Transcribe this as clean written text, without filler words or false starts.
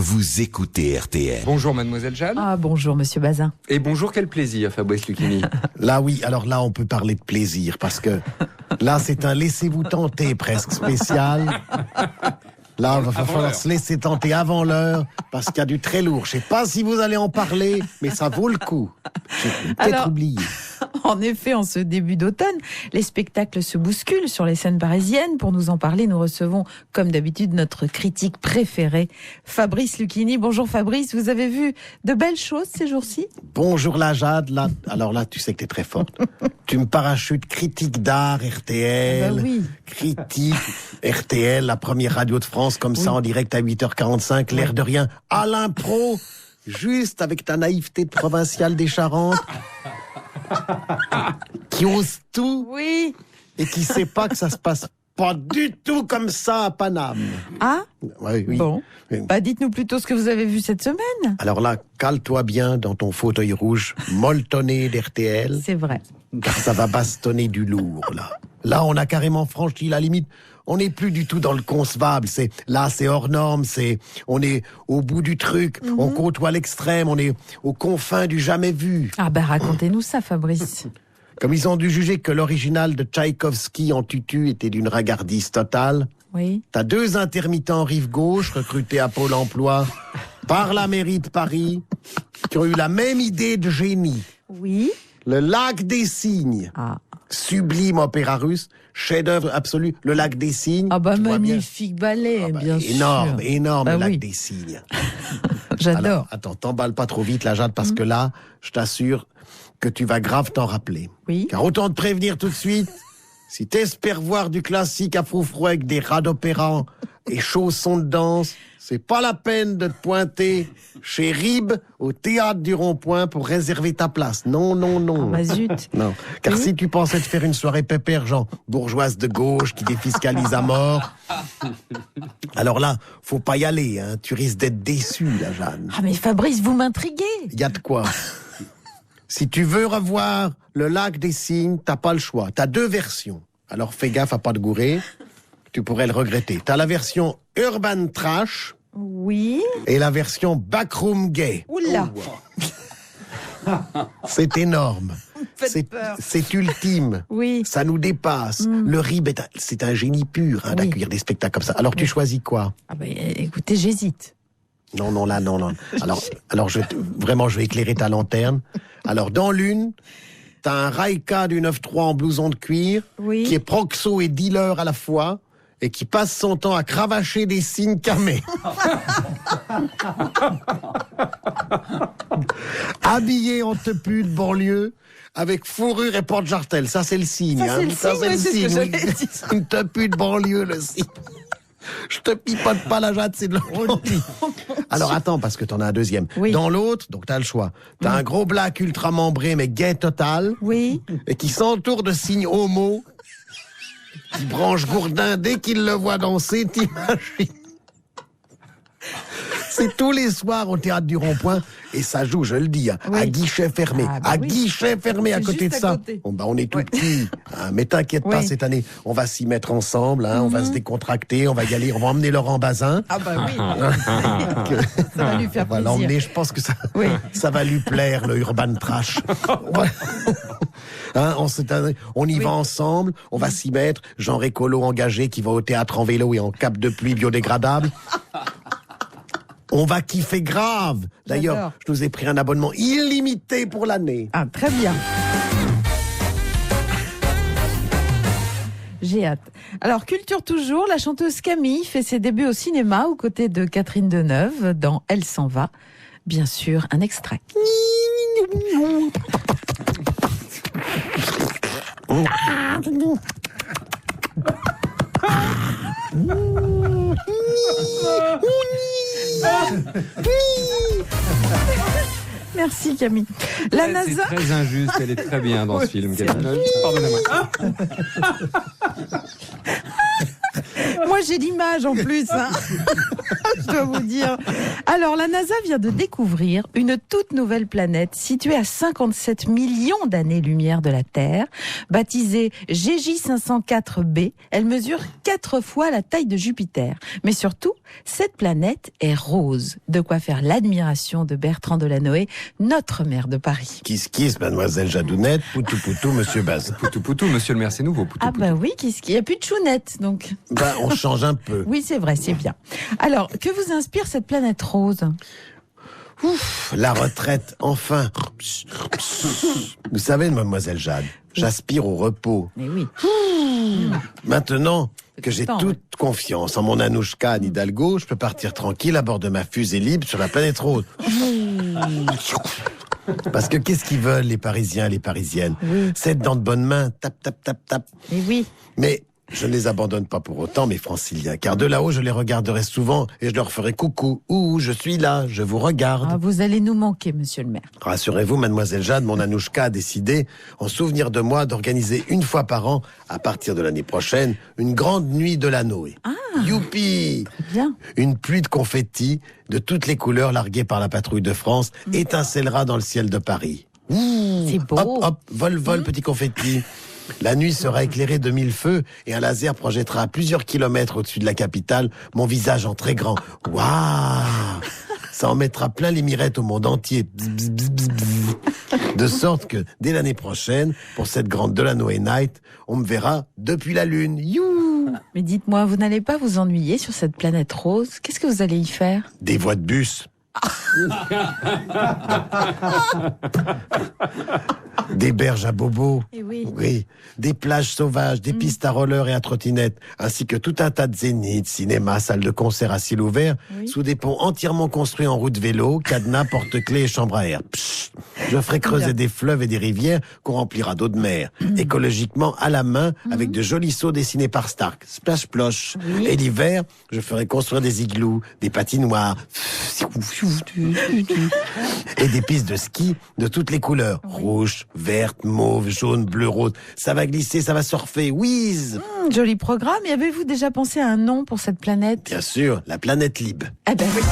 vous écoutez RTL. Bonjour mademoiselle Jeanne. Ah bonjour monsieur Bazin. Et bonjour, quel plaisir Fabrice Lucchini. Là oui, alors là on peut parler de plaisir parce que là c'est un laissez-vous tenter presque spécial. Là, il va falloir se laisser tenter avant l'heure, parce qu'il y a du très lourd. Je sais pas si vous allez en parler, mais ça vaut le coup. J'ai peut-être oublié. En effet, en ce début d'automne, les spectacles se bousculent sur les scènes parisiennes. Pour nous en parler, nous recevons, comme d'habitude, notre critique préféré, Fabrice Lucchini. Bonjour Fabrice, vous avez vu de belles choses ces jours-ci ? Bonjour la Jade, là, alors là, tu sais que t'es très forte. Tu me parachutes critique d'art, RTL, Ah bah oui. critique, RTL, la première radio de France, comme ça, en direct à 8h45, l'air de rien, à l'impro, juste avec ta naïveté de provinciale des Charentes, qui ose tout Oui. et qui sait pas que ça se passe pas du tout comme ça à Paname. Ah Ouais, oui. bon. Oui. Bah dites-nous plutôt ce que vous avez vu cette semaine. Alors là, cale-toi bien dans ton fauteuil rouge, molletonné d'RTL. C'est vrai. Car ça va bastonner du lourd, là. Là, on a carrément franchi la limite. On n'est plus du tout dans le concevable. C'est hors norme. On est au bout du truc. On côtoie l'extrême. On est aux confins du jamais vu. Ah bah racontez-nous ça Fabrice. Comme ils ont dû juger que l'original de Tchaïkovski en tutu était d'une ringardise totale. Oui. T'as 2 intermittents rive gauche recrutés à Pôle emploi par la mairie de Paris qui ont eu la même idée de génie. Oui. Le lac des cygnes. Ah. Sublime opéra russe, chef-d'œuvre absolu, le lac des cygnes. Ah bah Tu vois bien. magnifique ballet, bien énorme, sûr. énorme, Bah le lac oui. des cygnes. J'adore. Alors, attends, t'emballes pas trop vite, la Jade, parce que là, je t'assure que tu vas grave t'en rappeler. Oui. Car autant te prévenir tout de suite, si t'espères voir du classique à froufrou avec des rats d'opéra et chaussons de danse, c'est pas la peine de te pointer chez Rib, au théâtre du Rond-Point, pour réserver ta place. Non, non, non. Ah bah zut. Non, car Oui. si tu pensais te faire une soirée pépère, genre bourgeoise de gauche qui défiscalise à mort, alors là, faut pas y aller, hein. Tu risques d'être déçu, la Jeanne. Ah mais Fabrice, vous m'intriguez. Il y a de quoi. Si tu veux revoir le lac des cygnes, t'as pas le choix. T'as 2 versions. Alors fais gaffe à pas te gourer. Tu pourrais le regretter. T'as la version Urban Trash Oui. et la version Backroom Gay. Oula. C'est énorme. Faites C'est peur. c'est ultime. Oui. Ça nous dépasse. Le RIB, c'est un génie pur hein, Oui. d'accueillir des spectacles comme ça. Alors tu choisis quoi? Ah bah écoutez, j'hésite. Non, non, là, non, non. Alors vraiment, je vais éclairer ta lanterne. Alors, dans l'une, t'as un Raika du 9-3 en blouson de cuir, Oui. qui est proxo et dealer à la fois, et qui passe son temps à cravacher des signes camés. Habillé en tepu de banlieue, avec fourrure et porte-jartel. Ça, c'est le signe. Ça, c'est le signe, oui, c'est ce que j'allais dire. C'est une tepu de banlieue, le signe. Je te pipote pas la Jade, c'est de l'autre. Alors attends, parce que t'en as un deuxième. Oui. Dans l'autre, donc t'as le choix. T'as un gros black ultra membré, mais gay total, Oui. et qui s'entoure de signes homo, qui branche Gourdin dès qu'il le voit danser, t'imagines. C'est tous les soirs au théâtre du Rond-Point, et ça joue, je le dis, hein, Oui. à guichet fermé. Ah, bah à oui. guichet fermé à C'est côté de juste à ça. côté. Bon, bah, on est tout Ouais. petits, hein, mais t'inquiète pas, Oui. cette année, on va s'y mettre ensemble, hein, on va se décontracter, on va y aller, on va emmener Laurent Bazin. Ah bah oui. Ça va lui faire On va plaisir. l'emmener, je pense que ça, Oui. ça va lui plaire, le Urban Trash. Ouais. Hein, on y va ensemble, on va s'y mettre, genre écolo engagé qui va au théâtre en vélo et en cape de pluie biodégradable. On va kiffer grave. D'ailleurs, J'adore. je nous ai pris un abonnement illimité pour l'année. Ah, très bien. J'ai hâte. Alors, culture toujours, la chanteuse Camille fait ses débuts au cinéma aux côtés de Catherine Deneuve dans Elle s'en va. Bien sûr, un extrait. Merci Camille. La C'est NASA... très injuste, elle est très bien dans ce film. Pardonnez-moi. Moi j'ai l'image en plus. Hein. je dois vous dire. Alors, la NASA vient de découvrir une toute nouvelle planète située à 57 millions d'années-lumière de la Terre, baptisée GJ504b. Elle mesure 4 fois la taille de Jupiter. Mais surtout, cette planète est rose. De quoi faire l'admiration de Bertrand Delanoë, notre maire de Paris. Kiss kiss, mademoiselle Jadounette, poutou poutou, monsieur Bazin. Poutou poutou, monsieur le maire, c'est nouveau. Poutou, Ah poutou. bah oui, il n'y a plus de chounette, donc. Ben, on change un peu. Oui, c'est vrai, c'est bien. Alors, que vous inspire cette planète rose ? Ouf, la retraite, enfin. Vous savez, mademoiselle Jade, j'aspire au repos. Mais oui. Maintenant que j'ai Temps, toute confiance en mon Anouchka Anne Hidalgo, je peux partir tranquille à bord de ma fusée libre sur la planète rose. Parce que qu'est-ce qu'ils veulent, les Parisiens, les Parisiennes? Oui. C'est être dans de bonnes mains, tap, tap, tap, tap. Mais oui. Mais je ne les abandonne pas pour autant, mes franciliens, car de là-haut, je les regarderai souvent et je leur ferai coucou. Ouh, je suis là, je vous regarde. Ah, vous allez nous manquer, monsieur le maire. Rassurez-vous, mademoiselle Jade, mon Anouchka a décidé, en souvenir de moi, d'organiser une fois par an, à partir de l'année prochaine, une grande nuit de la Noé. Ah. Youpi! Bien. Une pluie de confettis de toutes les couleurs larguées par la patrouille de France étincellera dans le ciel de Paris. Ouh, C'est beau. hop, hop, vol, vol, petit confetti. La nuit sera éclairée de 1000 feux et un laser projettera à plusieurs kilomètres au-dessus de la capitale mon visage en très grand. Waouh! Ça en mettra plein les mirettes au monde entier. Bzz, bzz, bzz, bzz, bzz. De sorte que, dès l'année prochaine, pour cette grande Delanoë Night, on me verra depuis la Lune. You! Mais dites-moi, vous n'allez pas vous ennuyer sur cette planète rose ? Qu'est-ce que vous allez y faire ? Des voies de bus. Des berges à bobos. Eh oui. Oui, des plages sauvages, des pistes à roller et à trottinette, ainsi que tout un tas de zéniths, cinémas, salles de concert à ciel ouvert, Oui. sous des ponts entièrement construits en route vélo, cadenas, porte-clés et chambres à air. Psst. Je ferai creuser des fleuves et des rivières qu'on remplira d'eau de mer, écologiquement à la main, avec de jolis seaux dessinés par Stark. Splash ploche. Oui. Et l'hiver, je ferai construire des igloos, des patinoires, et des pistes de ski de toutes les couleurs. Rouge, verte, mauve, jaune, bleu, rose. Ça va glisser, ça va surfer. Whiz! Joli programme. Et avez-vous déjà pensé à un nom pour cette planète ? Bien sûr, la planète libre. Ah ben oui.